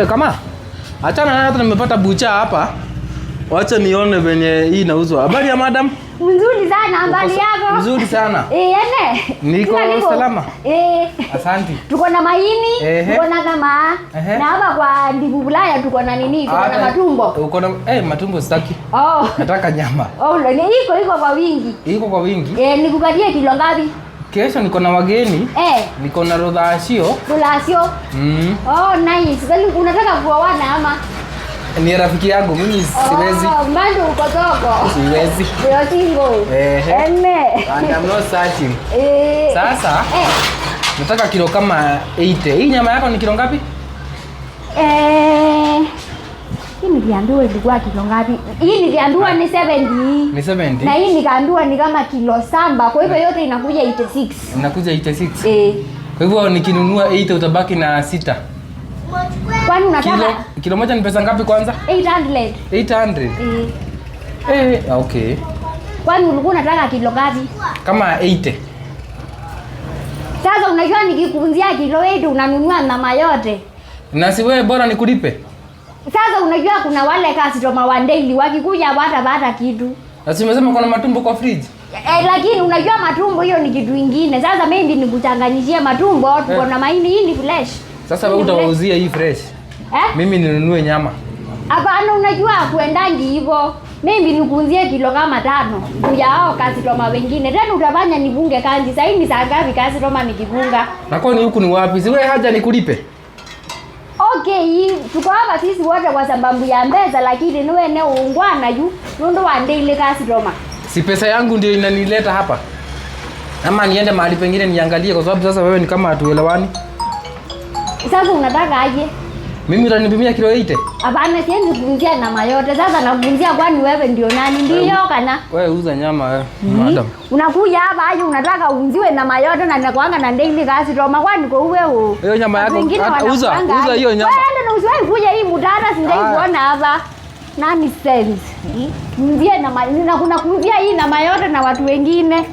Kama achana na hata nimepata bucha hapa. Wacha nione venye hii inauzwa. Habari ya madam? Mzuri sana, habari yako? Mzuri sana. Ene. Niko salama. Asante. Tuko na maini, tuko na kama. Na hapa kwa Ndibu Bulaya tuko na nini? Tuko na matumbo. Uko na matumbo sitaki. Oh. Nataka nyama. Oh, ni iko kwa wingi. Iko kwa wingi? Nikukatie kilo ngapi? Kesho niko na wageni. Niko na rodhasio. Rodhasio? Oh, nice. Kwani unataka kuoana ama? Ni rafiki yangu mimi siwezi. Mbando uko dogo. Siwezi. You're single. Ene. And I'm not searching. Sasa nataka kilo kama 80. Hii nyama yako ni kilo ngapi? Hii niliambiwa ilikuwa kilo ngapi? Hii niliambiwa ni 70. Ni 70. Na hii nikaambiwa ni kama kilo 7. Kwa hivyo yote inakuja 86. Inakuja 86. Kwa hivyo nikinunua 8 utabaki na 6. Kwani unataka kilo moja ni pesa ngapi kwanza? 800. 800. Okay. Kwani ulikuwa unataka kilo ngapi? Kama 80. Sasa unajua nikikunzia kilo 8 unanunua nyama yote. Na si wewe bora nikulipe. Sasa unajua kuna wale customer wa daily wakikuja hata kitu. Na si umesema kuna matumbo kwa fridge? Lakini unajua matumbo hiyo ni kitu kingine. Sasa mimi nikuchanganyishie matumbo, tuko na maini hii ni fresh. Sasa wewe utawauzia hii fresh? Mimi ninunue nyama. Hapana, unajua kuendangi hivyo. Mimi nikuuzie kilo kama 5. Kuja hao customer wengine. Tena utafanya nivunge kanji. Sasa hii ni saa ngapi customer nikifunga? Na kwani huku ni wapi? Si wewe haja nikulipe? Okay, tuko hapa sisi wote kwa sababu ya mbeza, lakini niwe ne ungwana juu ndo wande ile customer. Si pesa yangu ndio inanileta hapa. Ama niende mahali pengine niangalie kwa sababu sasa wewe ni kama hatuelewani. Sasa unataka aje? Mimi utanipimia kilo 80? Hapana, siwezi kukunzia nyama yote. Sasa nakunzia kwani wewe ndio nani? Ndio kana. Wewe uza nyama wewe, madam. Unakuja hapa aje unataka uunziwe nyama yote na nakuanga na daily customer kwani kwa wewe? Hiyo nyama yako uza hiyo nyama. Wewe ndio usiwahi kuja hii mudara sindai kuona hapa. Nani sense? Mzie na kuna kuuzia hii nyama yote na watu wengine.